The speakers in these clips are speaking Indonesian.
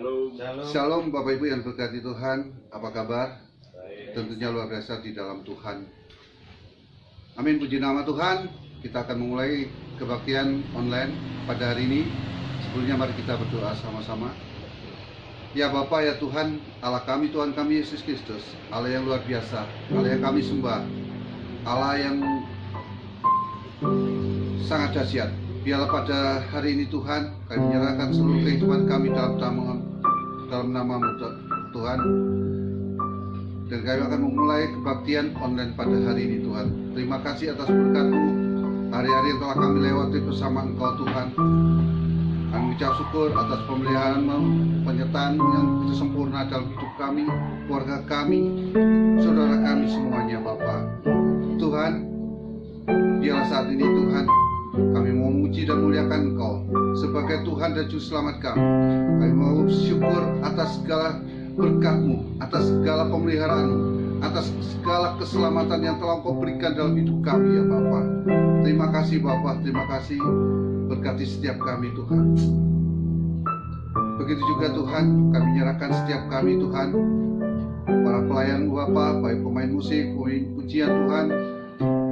Shalom. Shalom Bapak Ibu yang berkati Tuhan, apa kabar? Baik. Tentunya luar biasa di dalam Tuhan. Amin, puji nama Tuhan. Kita akan memulai kebaktian online pada hari ini. Sebelumnya mari kita berdoa sama-sama. Ya Bapa, ya Tuhan, Allah kami, Tuhan kami Yesus Kristus, Allah yang luar biasa, Allah yang kami sembah, Allah yang sangat dahsyat. Biarlah pada hari ini Tuhan, kami menyerahkan seluruh kehidupan kami dalam nama-Mu Tuhan. Dan kami akan memulai kebaktian online pada hari ini Tuhan. Terima kasih atas berkat-Mu, hari-hari yang telah kami lewati bersama Engkau Tuhan. Kami ucap syukur atas pemeliharaan-Mu, penyertaan-Mu yang sempurna dalam hidup kami, keluarga kami, saudara kami semuanya Bapa. Tuhan, biarlah saat ini Tuhan, kami mau memuji dan muliakan Engkau sebagai Tuhan dan Juru Selamat kami. Kami mau syukur atas segala berkat-Mu, atas segala pemeliharaan-Mu, atas segala keselamatan yang telah Engkau berikan dalam hidup kami ya Bapa. Terima kasih Bapa, terima kasih, berkati setiap kami Tuhan. Begitu juga Tuhan, kami menyerahkan setiap kami Tuhan, para pelayan Bapa, baik pemain musik, pujian Tuhan,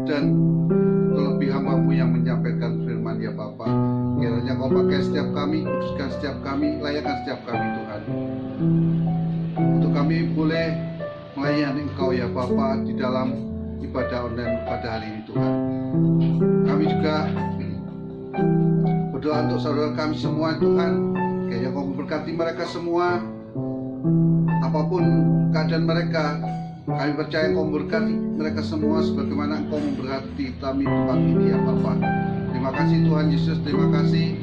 dan terlebih hamba-Mu yang menyampaikan firman ya Bapa. Kiranya Kau pakai setiap kami, kuduskan setiap kami, layakkan setiap kami Tuhan, untuk kami boleh melayani Engkau ya Bapa di dalam ibadah online pada hari ini Tuhan. Kami juga berdoa untuk saudara kami semua Tuhan, kiranya Kau memberkati mereka semua, apapun keadaan mereka. Kami percaya Engkau memberkati mereka semua sebagaimana Engkau memberkati kami tempat ini ya Bapa. Terima kasih Tuhan Yesus, terima kasih.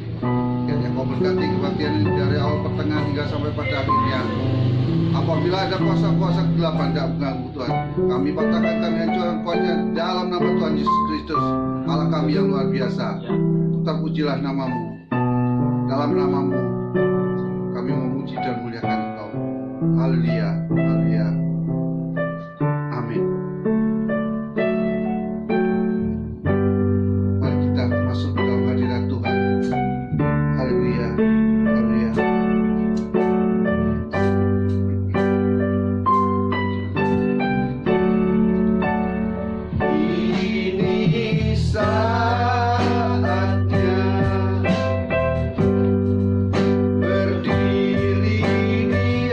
Kiranya Engkau berkati kebaktian ini dari awal pertengahan hingga sampai pada akhirnya. Apabila ada kuasa-kuasa gelap hendak mengganggu Tuhan, kami patahkan, kami hancurkan kuasanya dalam nama Tuhan Yesus Kristus, Allah kami yang luar biasa. Terpujilah nama-Mu. Dalam nama-Mu kami memuji dan muliakan Engkau. Haleluya, haleluya. Amin. Mari kita masuk dalam hadirat Tuhan. Haleluya, haleluya. Ini saatnya berdiri di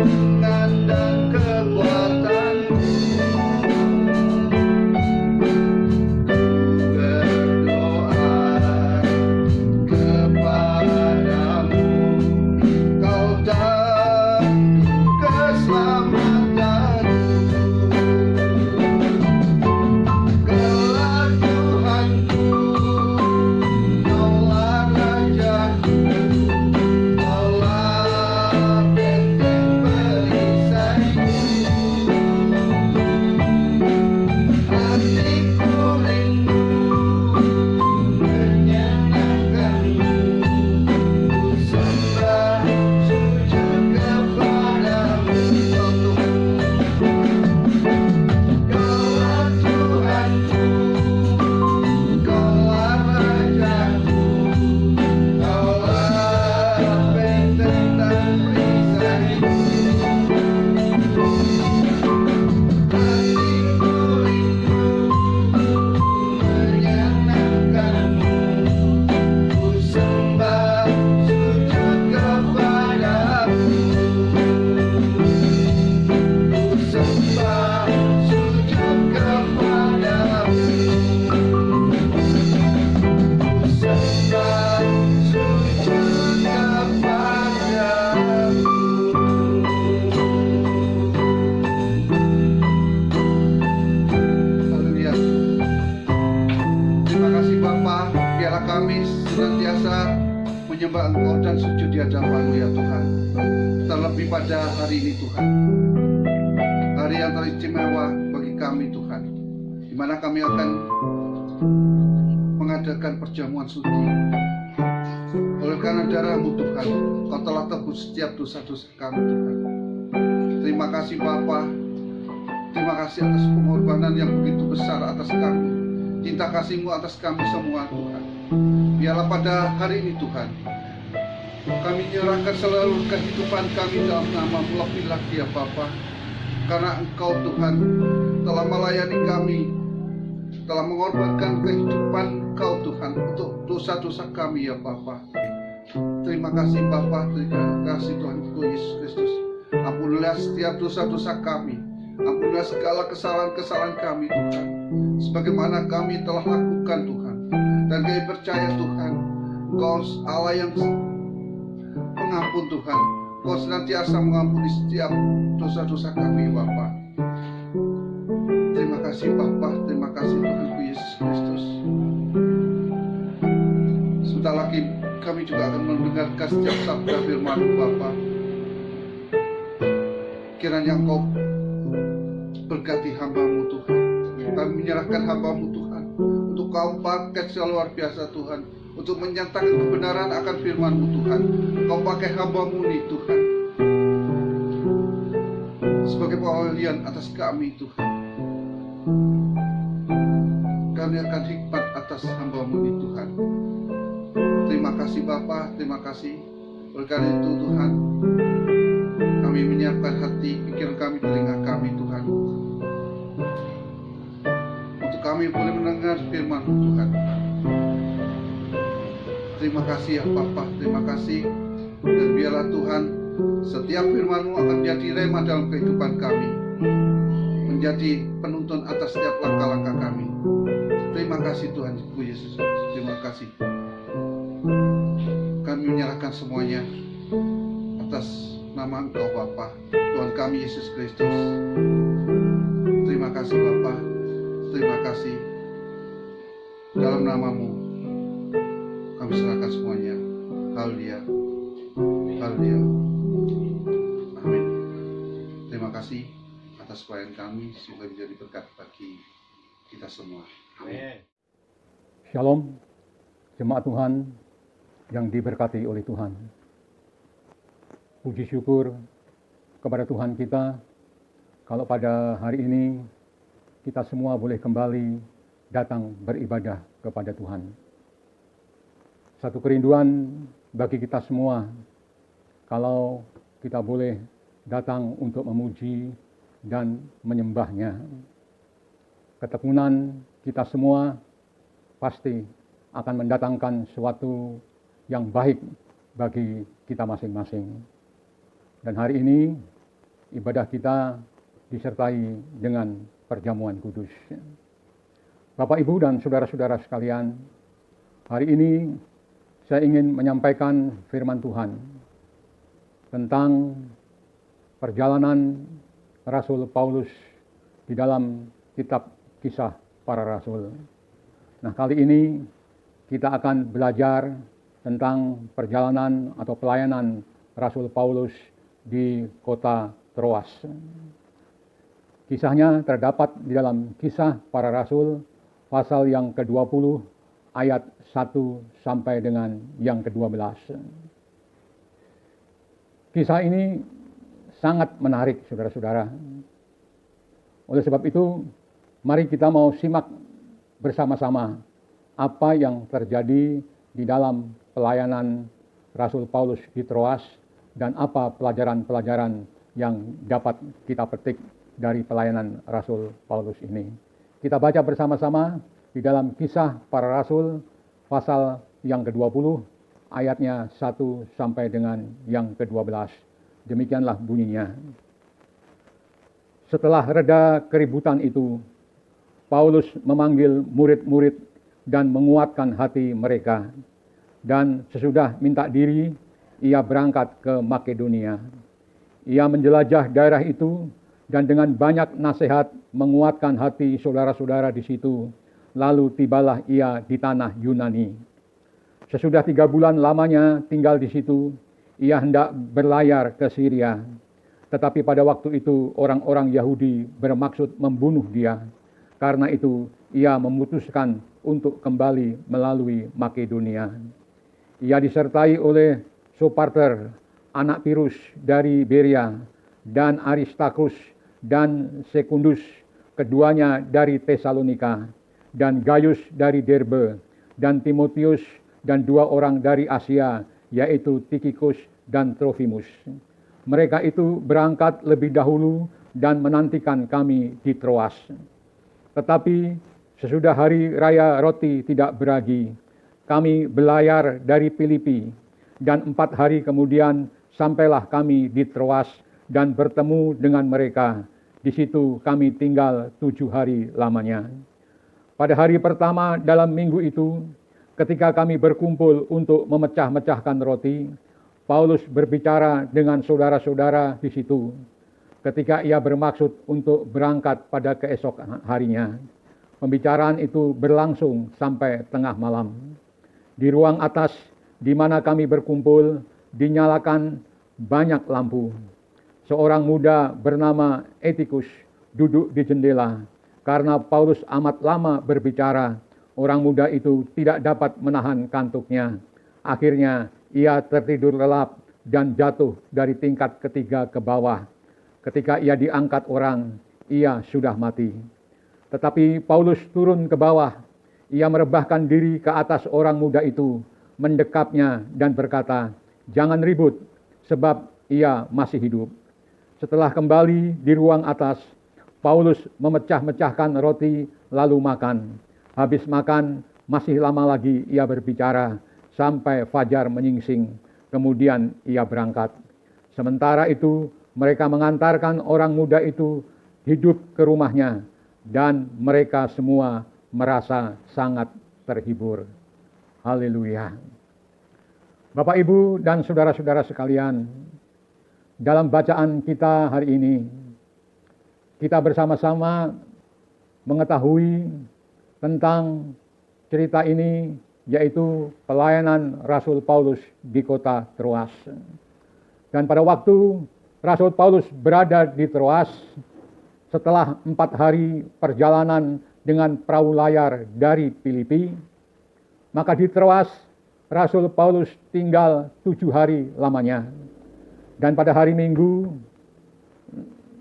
perlindungan dan kekuatanmu. Menyembah Engkau dan sujud di hadapan-Mu ya Tuhan. Terlebih pada hari ini Tuhan, hari yang teristimewa bagi kami Tuhan, di mana kami akan mengadakan perjamuan suci. Oleh karena darah-Mu Tuhan, Kau telah tebus setiap dosa-dosa kami Tuhan. Terima kasih Bapa, terima kasih atas pengorbanan yang begitu besar atas kami, cinta kasih-Mu atas kami semua Tuhan. Biarlah pada hari ini Tuhan, kami menyerahkan seluruh kehidupan kami dalam nama-Mu lebih lagi ya Bapa. Karena Engkau Tuhan telah melayani kami, telah mengorbankan kehidupan Engkau Tuhan untuk dosa-dosa kami ya Bapa. Terima kasih Bapa, terima kasih Tuhan Yesus Kristus. Ampunilah setiap dosa-dosa kami, ampunilah segala kesalahan-kesalahan kami Tuhan, sebagaimana kami telah lakukan Tuhan. Dan kami percaya Tuhan, Engkau Allah yang pengampun Tuhan. Engkau senantiasa mengampuni setiap dosa-dosa kami Bapa. Terima kasih Bapa, terima kasih Tuhan Yesus Kristus. Sebentar lagi kami juga akan mendengarkan setiap sabda firman-Mu Bapa. Kiranya Engkau berkati hamba-Mu Tuhan. Kami menyerahkan hamba-Mu Tuhan untuk Kau pakai luar biasa Tuhan, untuk menyatakan kebenaran akan firman-Mu Tuhan. Kau pakai hamba-Mu nih Tuhan sebagai pawalian atas kami Tuhan. Kami akan hikmat atas hamba-Mu nih Tuhan. Terima kasih Bapa, terima kasih. Oleh karena itu Tuhan, kami menyiapkan hati, pikiran kami, telinga kami Tuhan, untuk kami boleh mendengar firman-Mu Tuhan. Terima kasih ya Bapa, terima kasih. Dan biarlah Tuhan, setiap firman-Mu akan menjadi rema dalam kehidupan kami, menjadi penuntun atas setiap langkah-langkah kami. Terima kasih Tuhan Yesus, terima kasih. Kami menyerahkan semuanya atas nama Engkau Bapa, Tuhan kami Yesus Kristus. Terima kasih Bapa, terima kasih. Dalam nama-Mu kami serahkan semuanya. Haleluya, haleluya, amin. Terima kasih atas pelayanan kami, semoga menjadi berkat bagi kita semua. Amin. Shalom, jemaat Tuhan yang diberkati oleh Tuhan. Puji syukur kepada Tuhan kita, kalau pada hari ini kita semua boleh kembali datang beribadah kepada Tuhan. Satu kerinduan bagi kita semua, kalau kita boleh datang untuk memuji dan menyembah-Nya. Ketekunan kita semua pasti akan mendatangkan sesuatu yang baik bagi kita masing-masing. Dan hari ini ibadah kita disertai dengan perjamuan kudus. Bapak, Ibu, dan saudara-saudara sekalian, hari ini saya ingin menyampaikan firman Tuhan tentang perjalanan Rasul Paulus di dalam kitab Kisah Para Rasul. Nah, kali ini kita akan belajar tentang perjalanan atau pelayanan Rasul Paulus di kota Troas. Kisahnya terdapat di dalam Kisah Para Rasul pasal yang ke-20 ayat 1 sampai dengan yang ke-12. Kisah ini sangat menarik, saudara-saudara. Oleh sebab itu, mari kita mau simak bersama-sama apa yang terjadi di dalam pelayanan Rasul Paulus di Troas dan apa pelajaran-pelajaran yang dapat kita petik dari pelayanan Rasul Paulus ini. Kita baca bersama-sama di dalam Kisah Para Rasul pasal yang ke-20 ayatnya 1 sampai dengan yang ke-12. Demikianlah bunyinya. Setelah reda keributan itu, Paulus memanggil murid-murid dan menguatkan hati mereka. Dan sesudah minta diri, ia berangkat ke Makedonia. Ia menjelajah daerah itu dan dengan banyak nasihat menguatkan hati saudara-saudara di situ. Lalu tibalah ia di tanah Yunani. Sesudah 3 bulan lamanya tinggal di situ, ia hendak berlayar ke Syria. Tetapi pada waktu itu orang-orang Yahudi bermaksud membunuh dia. Karena itu ia memutuskan untuk kembali melalui Makedonia. Ia disertai oleh Sopater, anak Pirus dari Berea, dan Aristarkus dan Sekundus, keduanya dari Tesalonika, dan Gaius dari Derbe, dan Timotius, dan 2 orang dari Asia, yaitu Tikhikus dan Trofimus. Mereka itu berangkat lebih dahulu dan menantikan kami di Troas. Tetapi sesudah hari raya roti tidak beragi, kami berlayar dari Filipi, dan 4 hari kemudian sampailah kami di Troas dan bertemu dengan mereka. Di situ kami tinggal 7 hari lamanya. Pada hari pertama dalam minggu itu, ketika kami berkumpul untuk memecah-mecahkan roti, Paulus berbicara dengan saudara-saudara di situ. Ketika ia bermaksud untuk berangkat pada keesokan harinya, pembicaraan itu berlangsung sampai tengah malam. Di ruang atas di mana kami berkumpul, dinyalakan banyak lampu. Seorang muda bernama Etikus duduk di jendela. Karena Paulus amat lama berbicara, orang muda itu tidak dapat menahan kantuknya. Akhirnya ia tertidur lelap dan jatuh dari tingkat ketiga ke bawah. Ketika ia diangkat orang, ia sudah mati. Tetapi Paulus turun ke bawah. Ia merebahkan diri ke atas orang muda itu, mendekapnya dan berkata, "Jangan ribut, sebab ia masih hidup." Setelah kembali di ruang atas, Paulus memecah-mecahkan roti lalu makan. Habis makan, masih lama lagi ia berbicara sampai fajar menyingsing. Kemudian ia berangkat. Sementara itu, mereka mengantarkan orang muda itu hidup ke rumahnya, dan mereka semua merasa sangat terhibur. Haleluya. Bapak, Ibu, dan saudara-saudara sekalian, dalam bacaan kita hari ini, kita bersama-sama mengetahui tentang cerita ini, yaitu pelayanan Rasul Paulus di kota Troas. Dan pada waktu Rasul Paulus berada di Troas, setelah 4 hari perjalanan dengan perahu layar dari Filipi, maka di Troas Rasul Paulus tinggal 7 hari lamanya. Dan pada hari Minggu,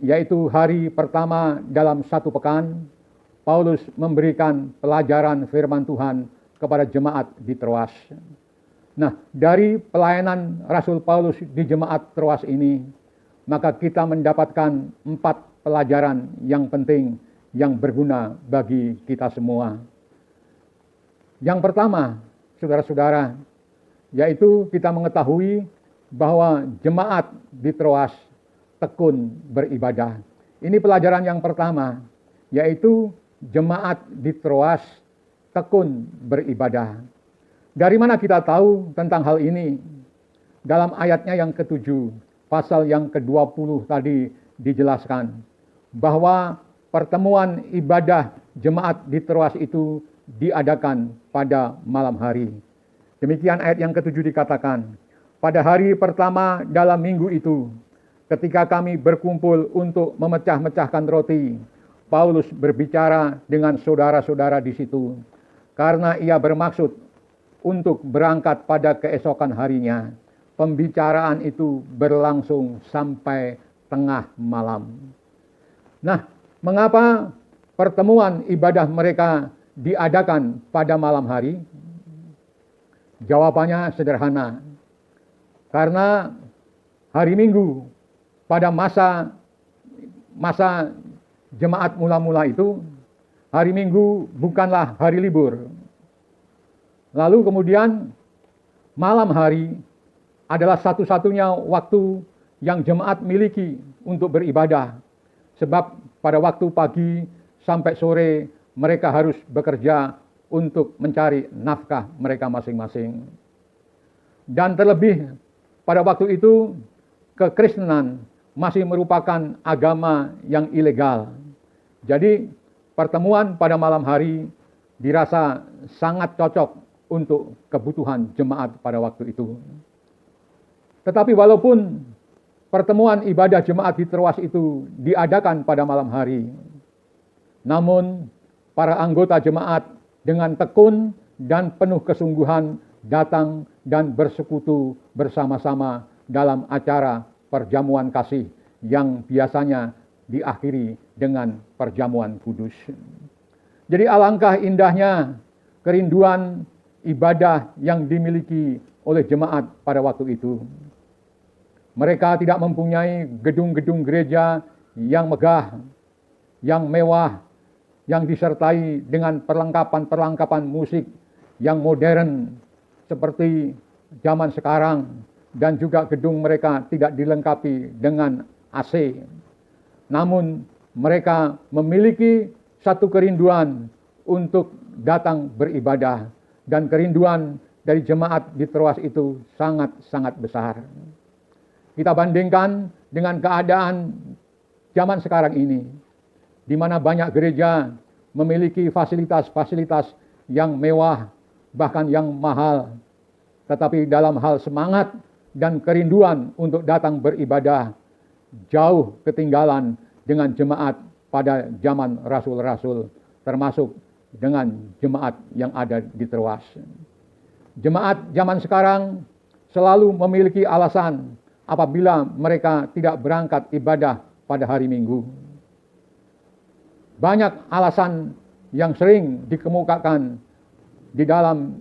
yaitu hari pertama dalam 1 pekan, Paulus memberikan pelajaran firman Tuhan kepada jemaat di Troas. Nah, dari pelayanan Rasul Paulus di jemaat Troas ini, maka kita mendapatkan 4 pelajaran yang penting, yang berguna bagi kita semua. Yang pertama, saudara-saudara, yaitu kita mengetahui bahwa jemaat di Troas tekun beribadah. Ini pelajaran yang pertama, yaitu jemaat di Troas tekun beribadah. Dari mana kita tahu tentang hal ini? Dalam ayatnya yang ke-7, pasal yang ke-20 tadi dijelaskan bahwa pertemuan ibadah jemaat di Troas itu diadakan pada malam hari. Demikian ayat yang ke-7 dikatakan, pada hari pertama dalam minggu itu, ketika kami berkumpul untuk memecah-mecahkan roti, Paulus berbicara dengan saudara-saudara di situ, karena ia bermaksud untuk berangkat pada keesokan harinya. Pembicaraan itu berlangsung sampai tengah malam. Nah, mengapa pertemuan ibadah mereka diadakan pada malam hari? Jawabannya sederhana. Karena hari Minggu pada masa jemaat mula-mula itu, hari Minggu bukanlah hari libur. Lalu kemudian malam hari adalah satu-satunya waktu yang jemaat miliki untuk beribadah. Sebab pada waktu pagi sampai sore mereka harus bekerja untuk mencari nafkah mereka masing-masing. Dan terlebih pada waktu itu kekristenan masih merupakan agama yang ilegal. Jadi pertemuan pada malam hari dirasa sangat cocok untuk kebutuhan jemaat pada waktu itu. Tetapi walaupun pertemuan ibadah jemaat di Troas itu diadakan pada malam hari, namun para anggota jemaat dengan tekun dan penuh kesungguhan datang dan bersekutu bersama-sama dalam acara perjamuan kasih yang biasanya diakhiri dengan perjamuan kudus. Jadi alangkah indahnya kerinduan ibadah yang dimiliki oleh jemaat pada waktu itu. Mereka tidak mempunyai gedung-gedung gereja yang megah, yang mewah, yang disertai dengan perlengkapan-perlengkapan musik yang modern seperti zaman sekarang, dan juga gedung mereka tidak dilengkapi dengan AC. Namun mereka memiliki satu kerinduan untuk datang beribadah, dan kerinduan dari jemaat di Troas itu sangat-sangat besar. Kita bandingkan dengan keadaan zaman sekarang ini, di mana banyak gereja memiliki fasilitas-fasilitas yang mewah, bahkan yang mahal. Tetapi dalam hal semangat dan kerinduan untuk datang beribadah, jauh ketinggalan dengan jemaat pada zaman rasul-rasul, termasuk dengan jemaat yang ada di Troas. Jemaat zaman sekarang selalu memiliki alasan apabila mereka tidak berangkat ibadah pada hari Minggu. Banyak alasan yang sering dikemukakan di dalam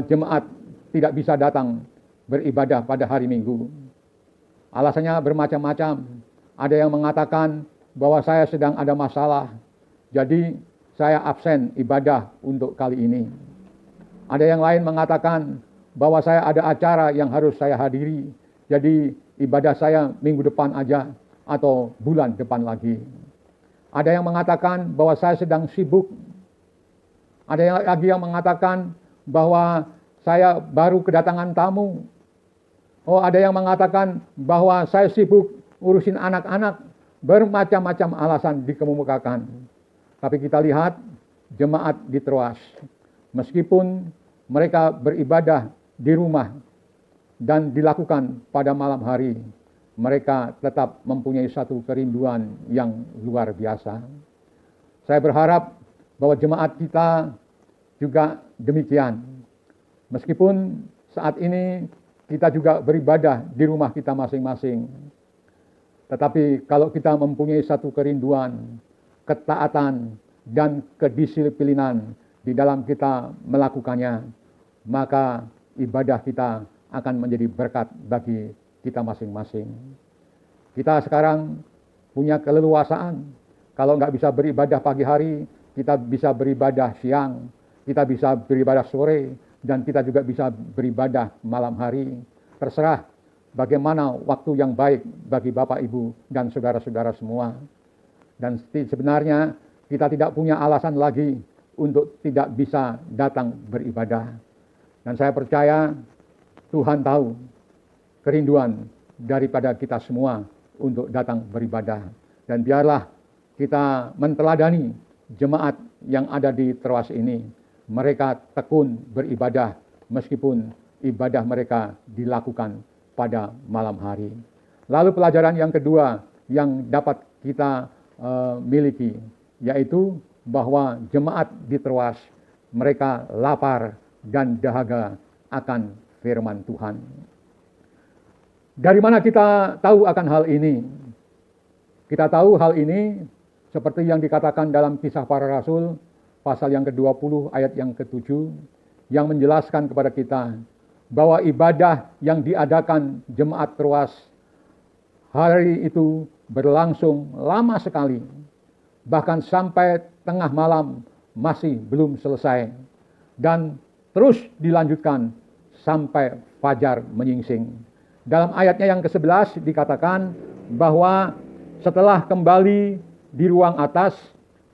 jemaat tidak bisa datang beribadah pada hari Minggu. Alasannya bermacam-macam. Ada yang mengatakan bahwa saya sedang ada masalah, jadi saya absen ibadah untuk kali ini. Ada yang lain mengatakan bahwa saya ada acara yang harus saya hadiri, jadi ibadah saya minggu depan aja atau bulan depan lagi. Ada yang mengatakan bahwa saya sedang sibuk. Ada yang lagi yang mengatakan bahwa saya baru kedatangan tamu. Oh, ada yang mengatakan bahwa saya sibuk urusin anak-anak. Bermacam-macam alasan dikemukakan. Tapi kita lihat jemaat di Troas, meskipun mereka beribadah di rumah dan dilakukan pada malam hari, mereka tetap mempunyai satu kerinduan yang luar biasa. Saya berharap bahwa jemaat kita juga demikian. Meskipun saat ini kita juga beribadah di rumah kita masing-masing. Tetapi kalau kita mempunyai satu kerinduan, ketaatan, dan kedisiplinan di dalam kita melakukannya, maka ibadah kita akan menjadi berkat bagi kita masing-masing. Kita sekarang punya keleluasaan. Kalau nggak bisa beribadah pagi hari, kita bisa beribadah siang, kita bisa beribadah sore, dan kita juga bisa beribadah malam hari. Terserah bagaimana waktu yang baik bagi Bapak, Ibu, dan saudara-saudara semua. Dan sebenarnya kita tidak punya alasan lagi untuk tidak bisa datang beribadah. Dan saya percaya Tuhan tahu kerinduan daripada kita semua untuk datang beribadah. Dan biarlah kita menteladani jemaat yang ada di Troas ini. Mereka tekun beribadah meskipun ibadah mereka dilakukan pada malam hari. Lalu pelajaran yang kedua yang dapat kita miliki, yaitu bahwa jemaat di Troas mereka lapar dan dahaga akan firman Tuhan. Dari mana kita tahu akan hal ini? Kita tahu hal ini seperti yang dikatakan dalam Kisah Para Rasul pasal yang ke-20 ayat yang ke-7 yang menjelaskan kepada kita bahwa ibadah yang diadakan jemaat Troas hari itu berlangsung lama sekali, bahkan sampai tengah malam masih belum selesai, dan terus dilanjutkan sampai fajar menyingsing. Dalam ayatnya yang ke-11 dikatakan bahwa setelah kembali di ruang atas,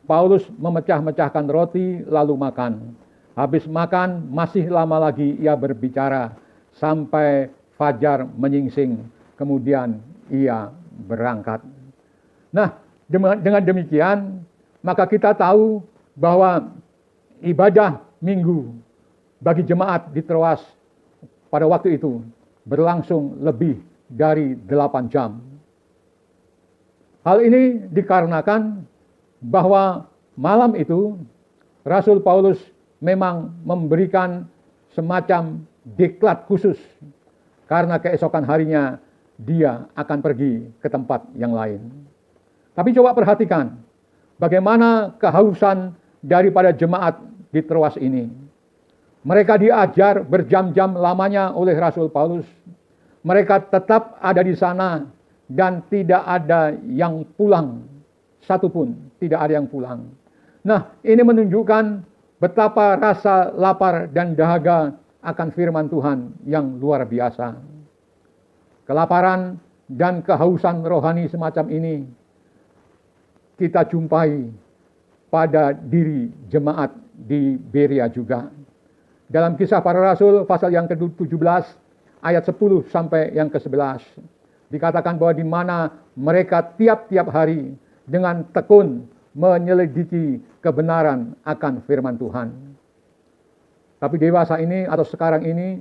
Paulus memecah-mecahkan roti lalu makan. Habis makan masih lama lagi ia berbicara sampai fajar menyingsing. Kemudian ia berangkat. Nah, dengan demikian maka kita tahu bahwa ibadah minggu bagi jemaat di Troas pada waktu itu berlangsung lebih dari 8 jam. Hal ini dikarenakan bahwa malam itu Rasul Paulus memang memberikan semacam diklat khusus karena keesokan harinya dia akan pergi ke tempat yang lain. Tapi coba perhatikan bagaimana kehausan daripada jemaat di Troas ini. Mereka diajar berjam-jam lamanya oleh Rasul Paulus. Mereka tetap ada di sana dan tidak ada yang pulang. Satupun tidak ada yang pulang. Nah, ini menunjukkan betapa rasa lapar dan dahaga akan firman Tuhan yang luar biasa. Kelaparan dan kehausan rohani semacam ini kita jumpai pada diri jemaat di Berea juga. Dalam Kisah Para Rasul pasal yang ke-17 ayat 10 sampai yang ke-11 dikatakan bahwa di mana mereka tiap-tiap hari dengan tekun menyelidiki kebenaran akan firman Tuhan. Tapi dewasa ini atau sekarang ini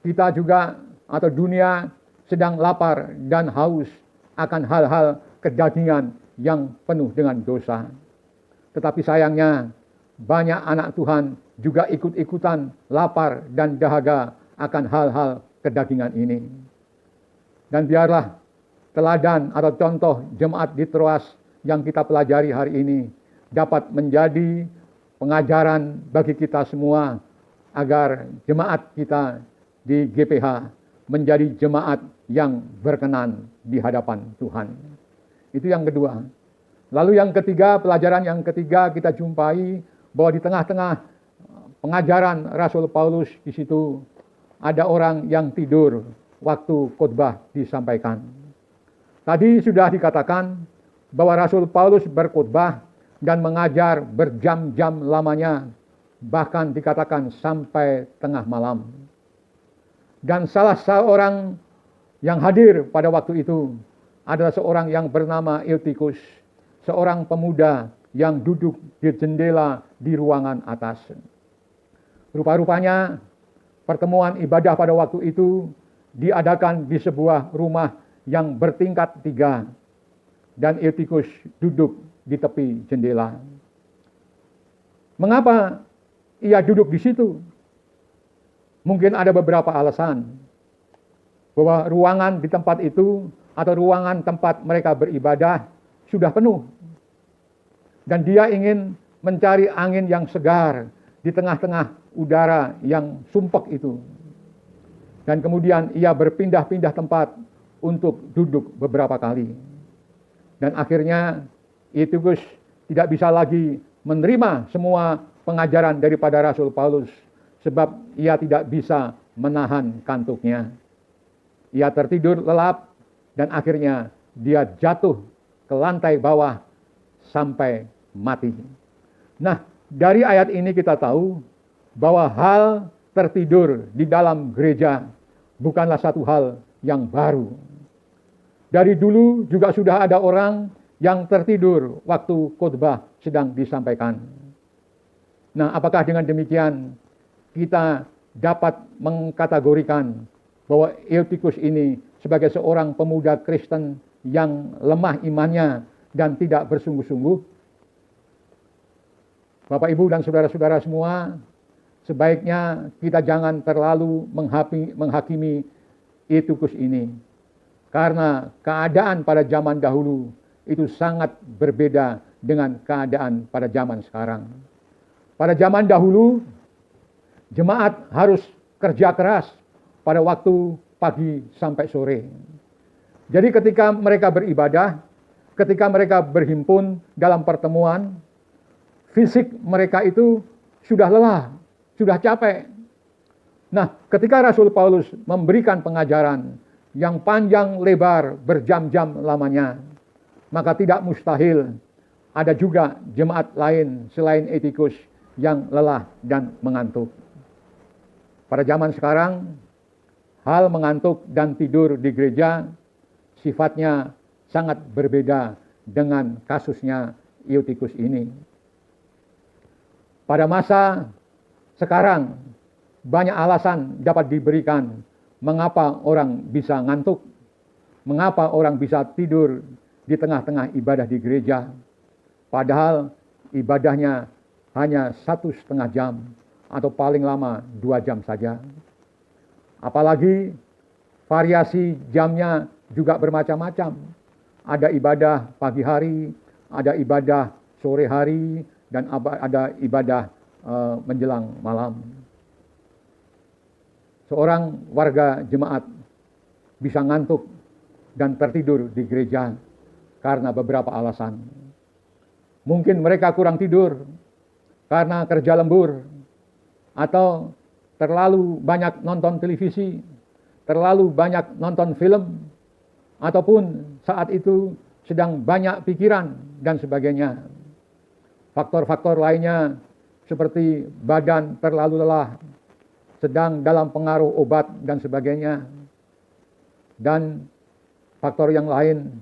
kita juga atau dunia sedang lapar dan haus akan hal-hal kedagingan yang penuh dengan dosa. Tetapi sayangnya banyak anak Tuhan juga ikut-ikutan lapar dan dahaga akan hal-hal kedagingan ini. Dan biarlah teladan atau contoh jemaat di Troas yang kita pelajari hari ini dapat menjadi pengajaran bagi kita semua agar jemaat kita di GPH menjadi jemaat yang berkenan di hadapan Tuhan. Itu yang kedua. Lalu yang ketiga, pelajaran yang ketiga kita jumpai bahwa di tengah-tengah pengajaran Rasul Paulus di situ ada orang yang tidur waktu khotbah disampaikan. Tadi sudah dikatakan bahwa Rasul Paulus berkhotbah dan mengajar berjam-jam lamanya, bahkan dikatakan sampai tengah malam. Dan salah seorang yang hadir pada waktu itu adalah seorang yang bernama Eutikus, seorang pemuda yang duduk di jendela di ruangan atas. Rupa-rupanya pertemuan ibadah pada waktu itu diadakan di sebuah rumah yang bertingkat 3 dan Eutikus duduk di tepi jendela. Mengapa ia duduk di situ? Mungkin ada beberapa alasan bahwa ruangan di tempat itu atau ruangan tempat mereka beribadah sudah penuh. Dan dia ingin mencari angin yang segar di tengah-tengah udara yang sumpek itu. Dan kemudian ia berpindah-pindah tempat untuk duduk beberapa kali. Dan akhirnya Eutikus tidak bisa lagi menerima semua pengajaran daripada Rasul Paulus, sebab ia tidak bisa menahan kantuknya. Ia tertidur lelap dan akhirnya dia jatuh ke lantai bawah sampai mati. Nah, dari ayat ini kita tahu bahwa hal tertidur di dalam gereja bukanlah satu hal yang baru. Dari dulu juga sudah ada orang yang tertidur waktu khotbah sedang disampaikan. Nah, apakah dengan demikian kita dapat mengkategorikan bahwa Eutikus ini sebagai seorang pemuda Kristen yang lemah imannya dan tidak bersungguh-sungguh? Bapak, Ibu, dan saudara-saudara semua, sebaiknya kita jangan terlalu menghakimi Eutikus ini. Karena keadaan pada zaman dahulu itu sangat berbeda dengan keadaan pada zaman sekarang. Pada zaman dahulu, jemaat harus kerja keras pada waktu pagi sampai sore. Jadi ketika mereka beribadah, ketika mereka berhimpun dalam pertemuan, fisik mereka itu sudah lelah, sudah capek. Nah, ketika Rasul Paulus memberikan pengajaran yang panjang lebar berjam-jam lamanya, maka tidak mustahil ada juga jemaat lain selain Eutikus yang lelah dan mengantuk. Pada zaman sekarang, hal mengantuk dan tidur di gereja sifatnya sangat berbeda dengan kasusnya Eutikus ini. Pada masa sekarang, banyak alasan dapat diberikan mengapa orang bisa ngantuk, mengapa orang bisa tidur di tengah-tengah ibadah di gereja, padahal ibadahnya hanya 1,5 jam atau paling lama 2 jam saja. Apalagi variasi jamnya juga bermacam-macam. Ada ibadah pagi hari, ada ibadah sore hari, dan ada ibadah menjelang malam. Seorang warga jemaat bisa ngantuk dan tertidur di gereja karena beberapa alasan. Mungkin mereka kurang tidur karena kerja lembur, atau terlalu banyak nonton televisi, terlalu banyak nonton film, ataupun saat itu sedang banyak pikiran dan sebagainya. Faktor-faktor lainnya seperti badan terlalu lelah, sedang dalam pengaruh obat dan sebagainya. Dan faktor yang lain,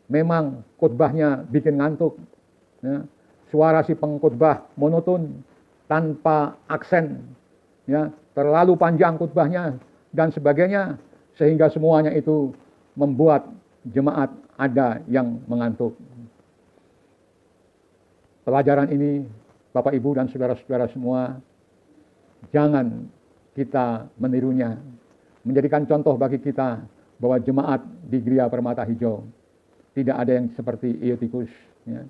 memang khotbahnya bikin ngantuk. Ya. Suara si pengkhotbah monoton, tanpa aksen, ya, terlalu panjang khotbahnya dan sebagainya, sehingga semuanya itu membuat jemaat ada yang mengantuk. Pelajaran ini, Bapak, Ibu, dan saudara-saudara semua, jangan kita menirunya, menjadikan contoh bagi kita bahwa jemaat di Gereja Permata Hijau tidak ada yang seperti Eutikus. Ya.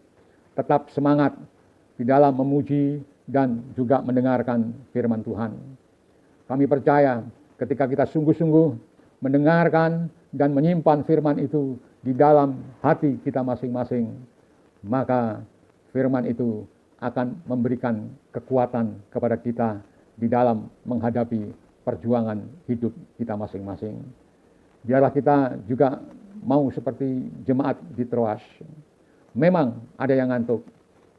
Tetap semangat di dalam memuji dan juga mendengarkan firman Tuhan. Kami percaya ketika kita sungguh-sungguh mendengarkan dan menyimpan firman itu di dalam hati kita masing-masing, maka firman itu akan memberikan kekuatan kepada kita di dalam menghadapi perjuangan hidup kita masing-masing. Biarlah kita juga mau seperti jemaat di Troas. Memang ada yang ngantuk,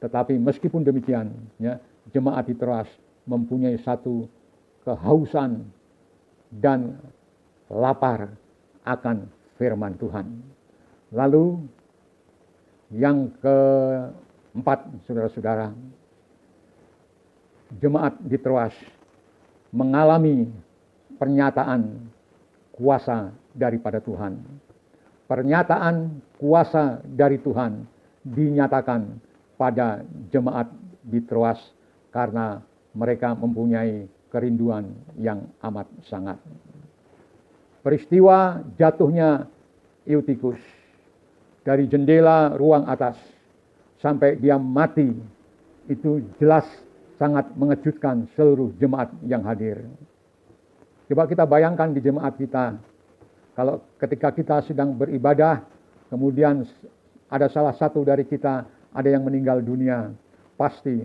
tetapi meskipun demikian, ya, jemaat di Troas mempunyai satu kehausan dan lapar akan firman Tuhan. Lalu yang keempat, saudara-saudara, jemaat di Troas mengalami pernyataan kuasa daripada Tuhan. Pernyataan kuasa dari Tuhan dinyatakan pada jemaat di Troas karena mereka mempunyai kerinduan yang amat sangat. Peristiwa jatuhnya Eutikus dari jendela ruang atas sampai dia mati itu jelas sangat mengejutkan seluruh jemaat yang hadir. Coba kita bayangkan di jemaat kita, kalau ketika kita sedang beribadah, kemudian ada salah satu dari kita ada yang meninggal dunia, pasti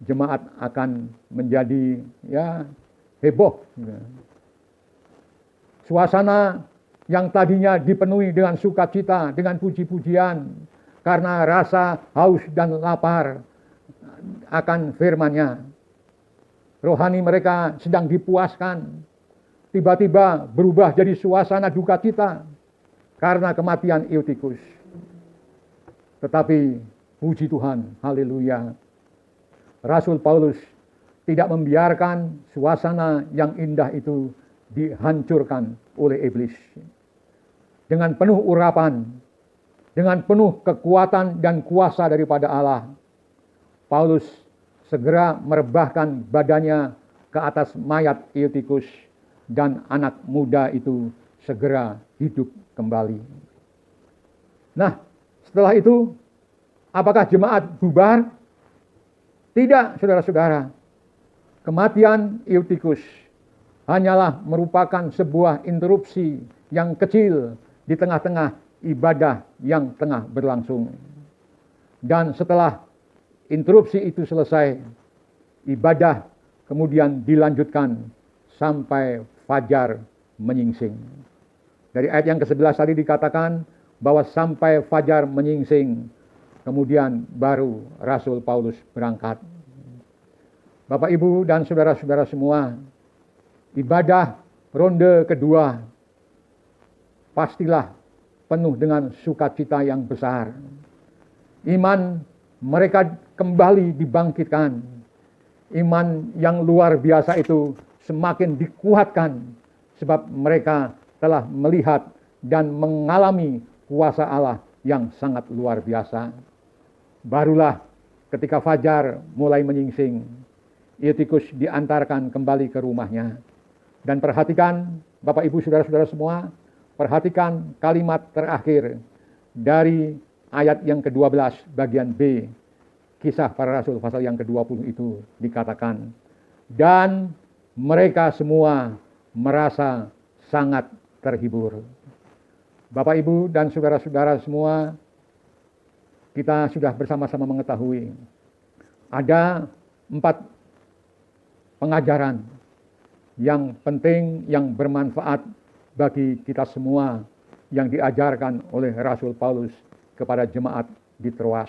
jemaat akan menjadi heboh. Suasana yang tadinya dipenuhi dengan sukacita, dengan puji-pujian, karena rasa haus dan lapar akan firman-Nya. Rohani mereka sedang dipuaskan, tiba-tiba berubah jadi suasana duka cita karena kematian Eutikus. Tetapi puji Tuhan, haleluya, Rasul Paulus tidak membiarkan suasana yang indah itu dihancurkan oleh iblis. Dengan penuh urapan, dengan penuh kekuatan dan kuasa daripada Allah, Paulus segera merebahkan badannya ke atas mayat Eutikus, dan anak muda itu segera hidup kembali. Nah, setelah itu, apakah jemaat bubar? Tidak, saudara-saudara. Kematian Eutikus hanyalah merupakan sebuah interupsi yang kecil di tengah-tengah ibadah yang tengah berlangsung. Dan setelah interupsi itu selesai, ibadah kemudian dilanjutkan sampai fajar menyingsing. Dari ayat yang ke-11 tadi dikatakan bahwa sampai fajar menyingsing, kemudian baru Rasul Paulus berangkat. Bapak, Ibu, dan saudara-saudara semua, ibadah ronde kedua pastilah penuh dengan sukacita yang besar. Iman mereka kembali dibangkitkan. Iman yang luar biasa itu semakin dikuatkan sebab mereka telah melihat dan mengalami kuasa Allah yang sangat luar biasa. Barulah ketika fajar mulai menyingsing, Eutikus diantarkan kembali ke rumahnya. Dan perhatikan, Bapak, Ibu, saudara-saudara semua, perhatikan kalimat terakhir dari ayat yang ke-12 bagian B, Kisah Para Rasul pasal yang ke-20 itu dikatakan, dan mereka semua merasa sangat terhibur. Bapak, Ibu, dan saudara-saudara semua, kita sudah bersama-sama mengetahui ada 4 pengajaran yang penting, yang bermanfaat bagi kita semua yang diajarkan oleh Rasul Paulus kepada jemaat di Troas.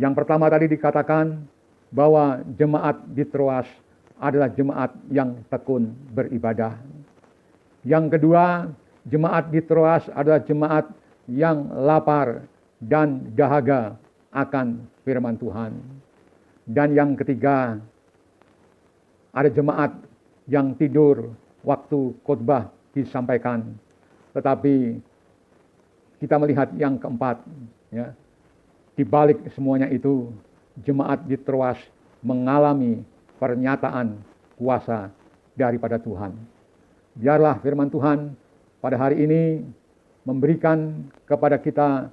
Yang pertama tadi dikatakan bahwa jemaat di Troas adalah jemaat yang tekun beribadah. Yang kedua, jemaat di Troas adalah jemaat yang lapar dan dahaga akan firman Tuhan. Dan yang ketiga, ada jemaat yang tidur waktu khotbah disampaikan. Tetapi kita melihat yang keempat, ya, di balik semuanya itu, jemaat di Troas mengalami pernyataan kuasa daripada Tuhan. Biarlah firman Tuhan pada hari ini memberikan kepada kita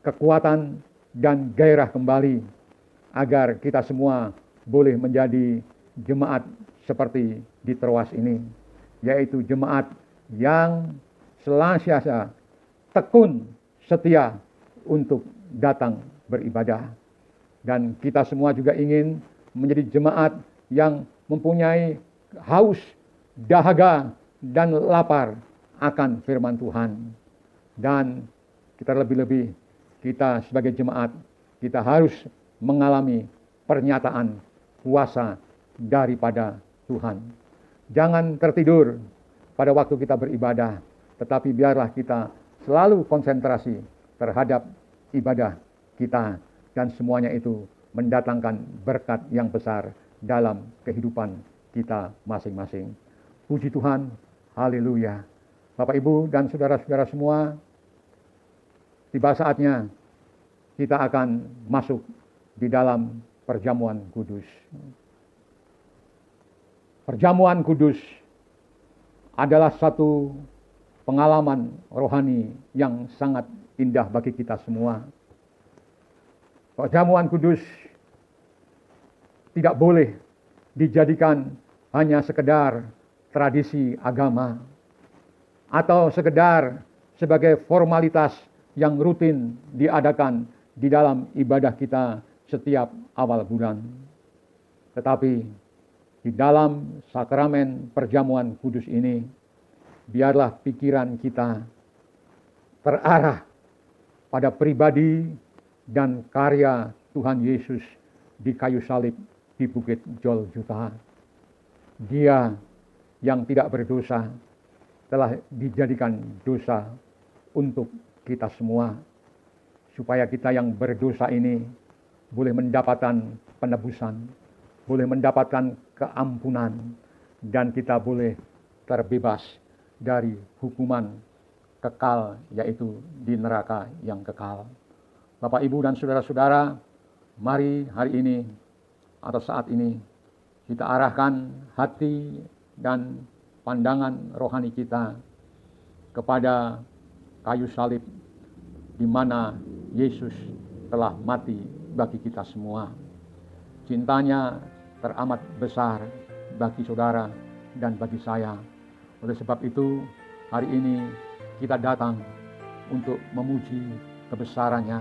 kekuatan dan gairah kembali agar kita semua boleh menjadi jemaat seperti di Troas ini, yaitu jemaat yang senantiasa tekun setia untuk datang beribadah. Dan kita semua juga ingin menjadi jemaat yang mempunyai haus, dahaga, dan lapar akan firman Tuhan. Dan kita lebih-lebih, kita sebagai jemaat, kita harus mengalami pernyataan kuasa daripada Tuhan. Jangan tertidur pada waktu kita beribadah, tetapi biarlah kita selalu konsentrasi terhadap ibadah kita, dan semuanya itu mendatangkan berkat yang besar dalam kehidupan kita masing-masing. Puji Tuhan, haleluya. Bapak, Ibu, dan saudara-saudara semua, tiba saatnya kita akan masuk di dalam perjamuan kudus. Perjamuan kudus adalah satu pengalaman rohani yang sangat indah bagi kita semua. Perjamuan kudus tidak boleh dijadikan hanya sekedar tradisi agama atau sekedar sebagai formalitas yang rutin diadakan di dalam ibadah kita setiap awal bulan. Tetapi di dalam sakramen perjamuan kudus ini, biarlah pikiran kita terarah pada pribadi dan karya Tuhan Yesus di kayu salib di Bukit Golgota. Dia yang tidak berdosa telah dijadikan dosa untuk kita semua, supaya kita yang berdosa ini boleh mendapatkan penebusan, boleh mendapatkan keampunan, dan kita boleh terbebas dari hukuman kekal, yaitu di neraka yang kekal. Bapak, Ibu, dan saudara-saudara, mari hari ini atau saat ini kita arahkan hati dan pandangan rohani kita kepada kayu salib di mana Yesus telah mati bagi kita semua. Cintanya teramat besar bagi saudara dan bagi saya. Oleh sebab itu, hari ini kita datang untuk memuji kebesarannya.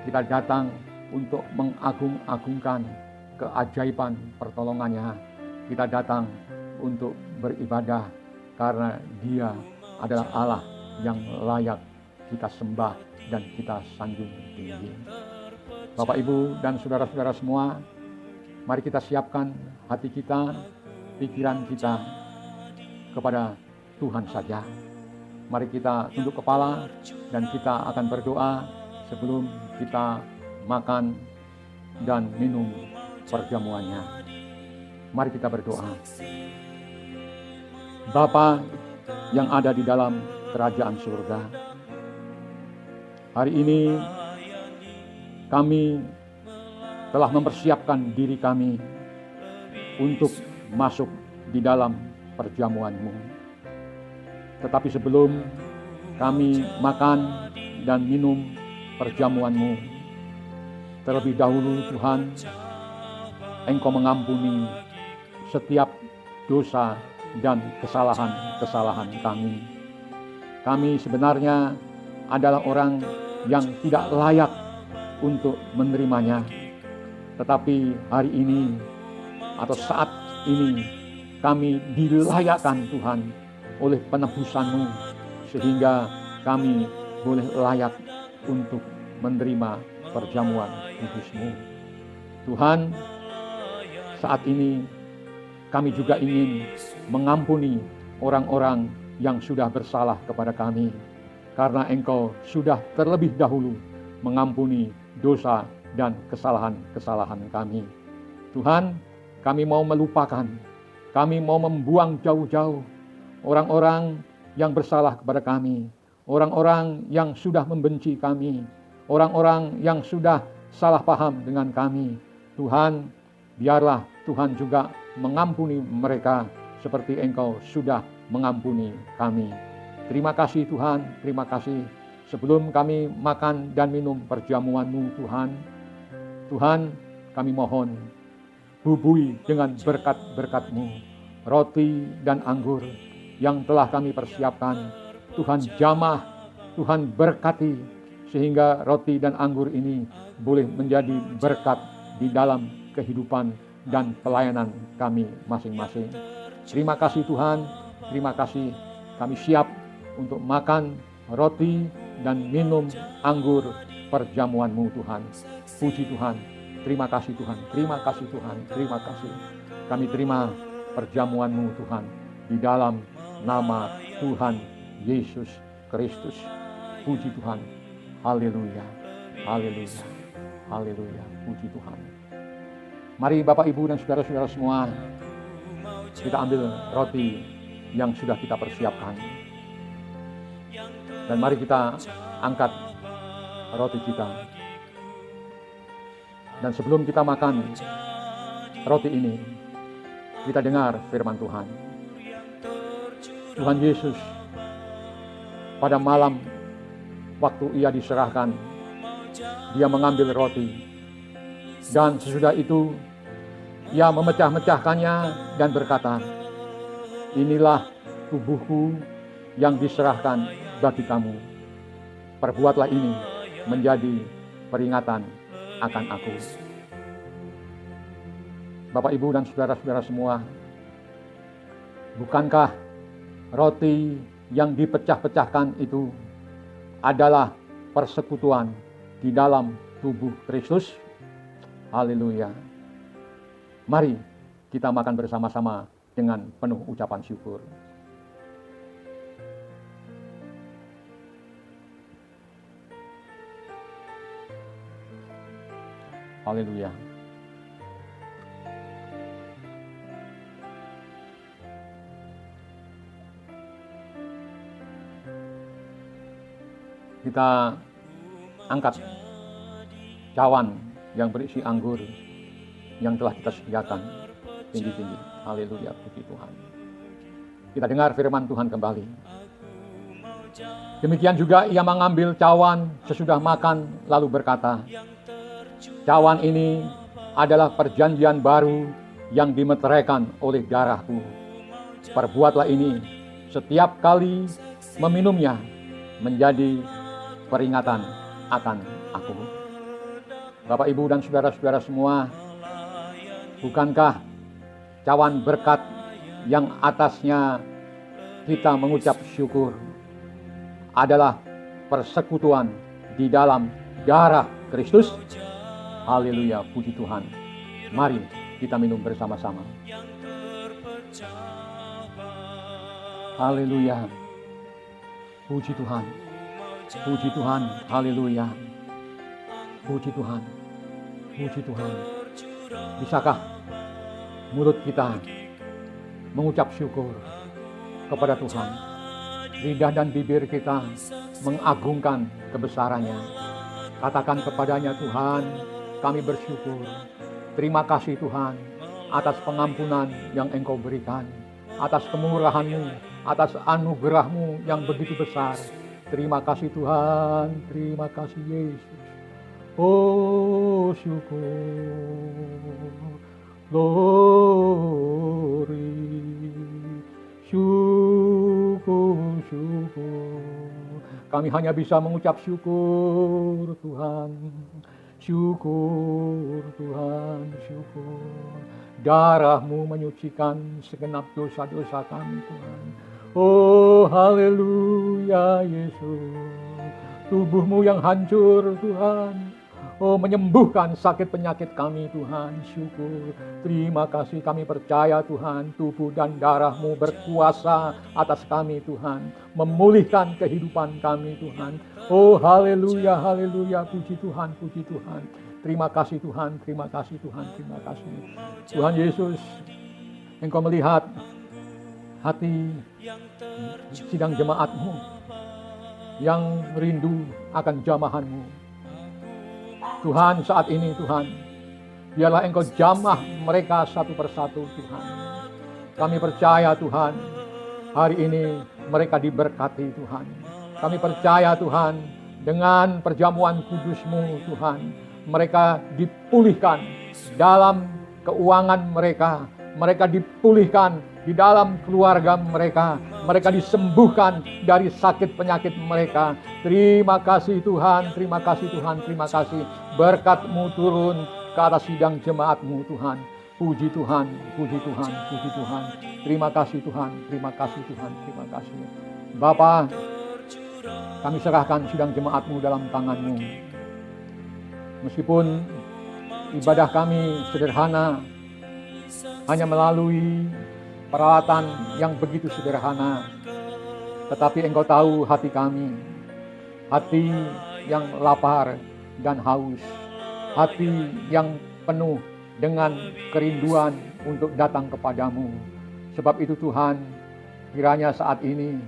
Kita datang untuk mengagung-agungkan keajaiban pertolongannya. Kita datang untuk beribadah karena Dia adalah Allah yang layak kita sembah dan kita sanjung tinggi. Bapak, Ibu, dan saudara-saudara semua, mari kita siapkan hati kita, pikiran kita kepada Tuhan saja. Mari kita tunduk kepala dan kita akan berdoa sebelum kita makan dan minum perjamuannya. Mari kita berdoa. Bapa yang ada di dalam kerajaan surga, hari ini kami telah mempersiapkan diri kami untuk masuk di dalam perjamuan-Mu. Tetapi sebelum kami makan dan minum perjamuan-Mu, terlebih dahulu Tuhan, Engkau mengampuni setiap dosa dan kesalahan-kesalahan kami. Kami sebenarnya adalah orang yang tidak layak untuk menerimanya. Tetapi hari ini atau saat ini kami dilayakkan Tuhan oleh penebusan-Mu, sehingga kami boleh layak untuk menerima perjamuan kudus-Mu. Tuhan, saat ini kami juga ingin mengampuni orang-orang yang sudah bersalah kepada kami, karena Engkau sudah terlebih dahulu mengampuni dosa dan kesalahan-kesalahan kami. Tuhan, kami mau melupakan, kami mau membuang jauh-jauh orang-orang yang bersalah kepada kami, orang-orang yang sudah membenci kami, orang-orang yang sudah salah paham dengan kami. Tuhan, biarlah Tuhan juga mengampuni mereka seperti Engkau sudah mengampuni kami. Terima kasih Tuhan, terima kasih. Sebelum kami makan dan minum perjamuan-Mu Tuhan, Tuhan, kami mohon, bubuhi dengan berkat-berkat-Mu roti dan anggur yang telah kami persiapkan. Tuhan jamah, Tuhan berkati, sehingga roti dan anggur ini boleh menjadi berkat di dalam kehidupan dan pelayanan kami masing-masing. Terima kasih Tuhan, terima kasih. Kami siap untuk makan roti dan minum anggur perjamuan-Mu Tuhan. Puji Tuhan, terima kasih Tuhan, terima kasih Tuhan, terima kasih. Kami terima perjamuan-Mu Tuhan di dalam nama Tuhan Yesus Kristus. Puji Tuhan, haleluya, haleluya, haleluya, puji Tuhan. Mari Bapak, Ibu, dan saudara-saudara semua, kita ambil roti yang sudah kita persiapkan. Dan mari kita angkat roti kita. Dan sebelum kita makan roti ini, kita dengar firman Tuhan. Tuhan Yesus pada malam waktu Ia diserahkan, Dia mengambil roti, dan sesudah itu Ia memecah-mecahkannya dan berkata, "Inilah tubuhku yang diserahkan bagi kamu. Perbuatlah ini menjadi peringatan akan aku." Bapak, Ibu, dan saudara-saudara semua, bukankah roti yang dipecah-pecahkan itu adalah persekutuan di dalam tubuh Kristus. Haleluya. Mari kita makan bersama-sama dengan penuh ucapan syukur. Haleluya. Kita angkat cawan yang berisi anggur yang telah kita sediakan tinggi-tinggi. Haleluya, puji Tuhan. Kita dengar firman Tuhan kembali. Demikian juga ia mengambil cawan sesudah makan lalu berkata, cawan ini adalah perjanjian baru yang dimeteraikan oleh darahku. Perbuatlah ini setiap kali meminumnya menjadi peringatan akan aku. Bapak, Ibu, dan saudara-saudara semua, bukankah cawan berkat yang atasnya kita mengucap syukur adalah persekutuan di dalam darah Kristus? Haleluya, puji Tuhan. Mari kita minum bersama-sama. Haleluya, puji Tuhan. Puji Tuhan, haleluya. Puji Tuhan, puji Tuhan. Bisakah mulut kita mengucap syukur kepada Tuhan? Lidah dan bibir kita mengagungkan kebesarannya. Katakan kepadanya, Tuhan, kami bersyukur. Terima kasih Tuhan atas pengampunan yang Engkau berikan, atas kemurahan-Mu, atas anugerah-Mu yang begitu besar. Terima kasih Tuhan, terima kasih Yesus. Oh syukur, glory, syukur, syukur. Kami hanya bisa mengucap syukur Tuhan. Syukur Tuhan, syukur. Darah-Mu menyucikan segenap dosa-dosa kami Tuhan. Oh haleluya Yesus. Tubuh-Mu yang hancur Tuhan, oh menyembuhkan sakit penyakit kami Tuhan. Syukur. Terima kasih, kami percaya Tuhan, tubuh dan darah-Mu berkuasa atas kami Tuhan, memulihkan kehidupan kami Tuhan. Oh haleluya, haleluya, puji Tuhan, puji Tuhan. Terima kasih Tuhan, terima kasih Tuhan, terima kasih. Tuhan Yesus, Engkau melihat hati sidang jemaat-Mu yang rindu akan jamahan-Mu. Tuhan, saat ini Tuhan, biarlah Engkau jamah mereka satu persatu Tuhan. Kami percaya Tuhan, hari ini mereka diberkati Tuhan. Kami percaya Tuhan, dengan perjamuan kudus-Mu Tuhan, mereka dipulihkan dalam keuangan mereka. Mereka dipulihkan di dalam keluarga mereka. Mereka disembuhkan dari sakit penyakit mereka. Terima kasih Tuhan, terima kasih Tuhan, terima kasih. Berkat-Mu turun ke atas sidang jemaat-Mu Tuhan. Puji Tuhan, puji Tuhan, puji Tuhan. Terima kasih Tuhan, terima kasih Tuhan, terima kasih. Bapa, kami serahkan sidang jemaat-Mu dalam tangan-Mu. Meskipun ibadah kami sederhana, hanya melalui peralatan yang begitu sederhana, tetapi Engkau tahu hati kami, hati yang lapar dan haus, hati yang penuh dengan kerinduan untuk datang kepadamu. Sebab itu Tuhan, kiranya saat ini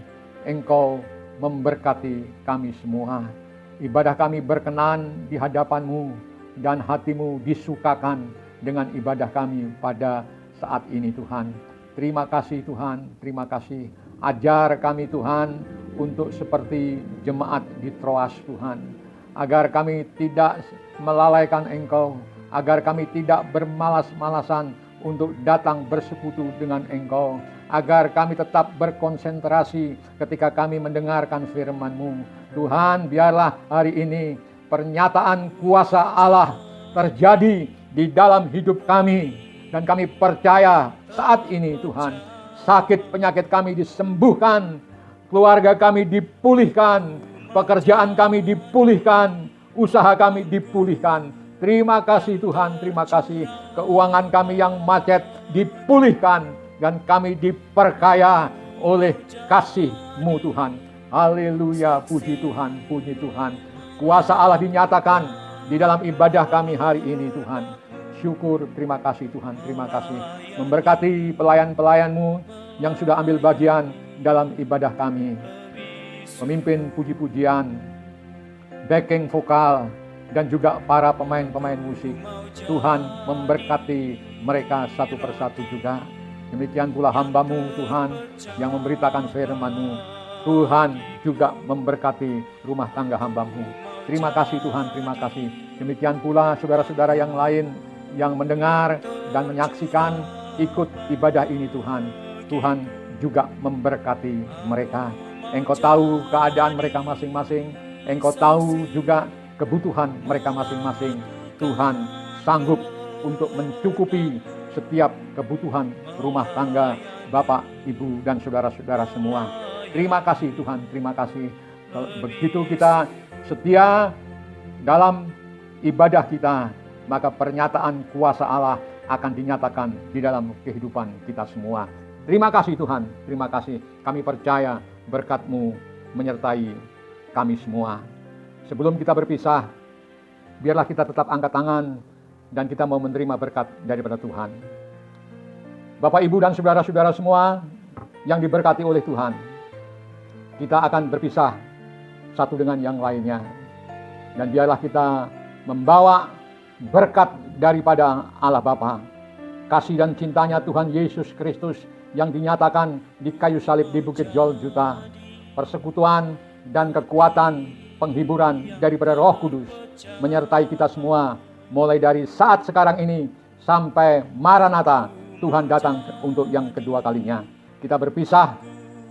Engkau memberkati kami semua. Ibadah kami berkenan di hadapan-Mu dan hati-Mu disukakan dengan ibadah kami pada saat ini Tuhan. Terima kasih Tuhan, terima kasih. Ajar kami Tuhan untuk seperti jemaat di Troas Tuhan. Agar kami tidak melalaikan Engkau, agar kami tidak bermalas-malasan untuk datang bersekutu dengan Engkau, agar kami tetap berkonsentrasi ketika kami mendengarkan firman-Mu. Tuhan, biarlah hari ini pernyataan kuasa Allah terjadi di dalam hidup kami. Dan kami percaya saat ini Tuhan, sakit penyakit kami disembuhkan. keluarga kami dipulihkan, pekerjaan kami dipulihkan, usaha kami dipulihkan. Terima kasih Tuhan, terima kasih. Keuangan kami yang macet dipulihkan dan kami diperkaya oleh kasih-Mu Tuhan. Haleluya, puji Tuhan, puji Tuhan. Kuasa Allah dinyatakan di dalam ibadah kami hari ini Tuhan. Syukur, terima kasih Tuhan, terima kasih. Memberkati pelayan-pelayan-Mu yang sudah ambil bagian dalam ibadah kami. Pemimpin puji-pujian, backing vokal, dan juga para pemain-pemain musik. Tuhan memberkati mereka satu persatu juga. Demikian pula hamba-Mu Tuhan yang memberitakan firman-Mu. Tuhan juga memberkati rumah tangga hamba-Mu. Terima kasih Tuhan, terima kasih. Demikian pula saudara-saudara yang lain yang mendengar dan menyaksikan ikut ibadah ini Tuhan. Tuhan juga memberkati mereka. Engkau tahu keadaan mereka masing-masing. Engkau tahu juga kebutuhan mereka masing-masing. Tuhan sanggup untuk mencukupi setiap kebutuhan rumah tangga Bapak, Ibu, dan saudara-saudara semua. Terima kasih Tuhan, terima kasih. Begitu kita setia dalam ibadah kita, maka pernyataan kuasa Allah akan dinyatakan di dalam kehidupan kita semua. Terima kasih Tuhan, terima kasih. Kami percaya berkat-Mu menyertai kami semua. Sebelum kita berpisah, biarlah kita tetap angkat tangan dan kita mau menerima berkat daripada Tuhan. Bapak, Ibu, dan saudara-saudara semua yang diberkati oleh Tuhan, kita akan berpisah satu dengan yang lainnya. Dan biarlah kita membawa berkat daripada Allah Bapa, kasih dan cintanya Tuhan Yesus Kristus yang dinyatakan di kayu salib di Bukit Golgota, persekutuan dan kekuatan penghiburan daripada Roh Kudus menyertai kita semua mulai dari saat sekarang ini sampai Maranatha, Tuhan datang untuk yang kedua kalinya. Kita berpisah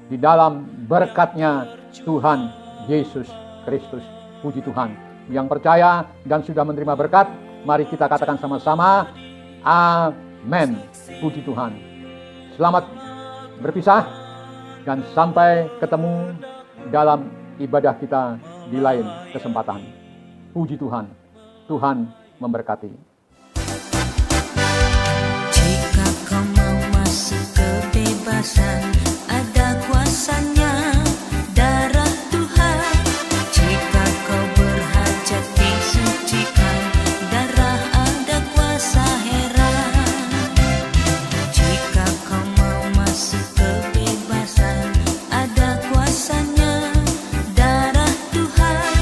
di dalam berkat-Nya Tuhan Yesus Kristus. Puji Tuhan. Yang percaya dan sudah menerima berkat, mari kita katakan sama-sama, amin. Puji Tuhan. Selamat berpisah dan sampai ketemu dalam ibadah kita di lain kesempatan. Puji Tuhan. Tuhan memberkati. Jika kau mau masuk kebebasan, ada kuasanya darah Tuhan. Jika kau berhajat disucikan, darah ada kuasa heran. Jika kau mau masuk kebebasan, ada kuasanya darah Tuhan.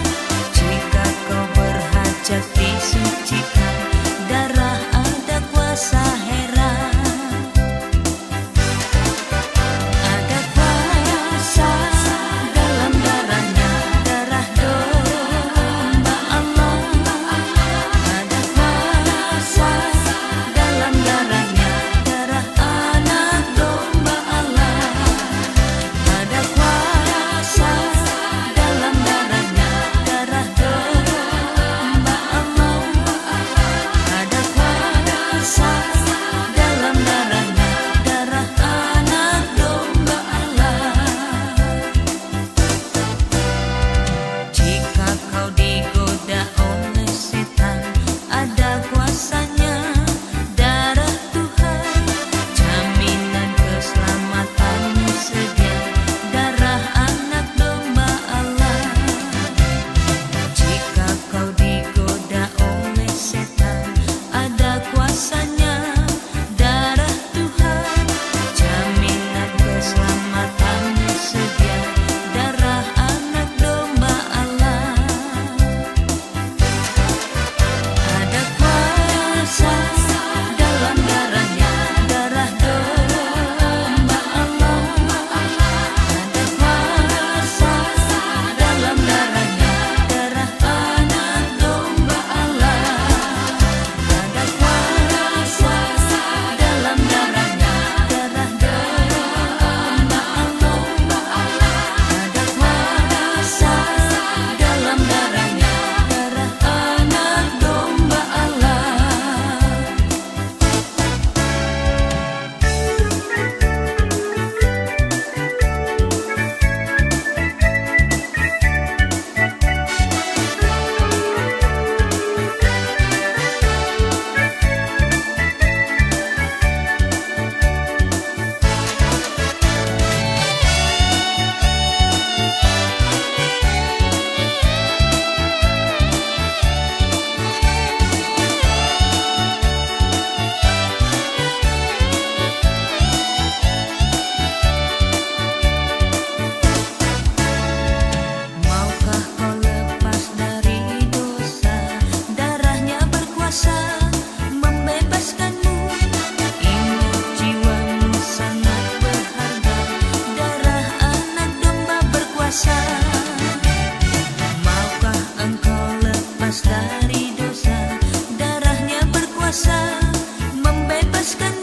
Jika kau berhajat disucikan, darah ada kuasa heran. Ada kuasa dari dosa. Darahnya berkuasa membebaskan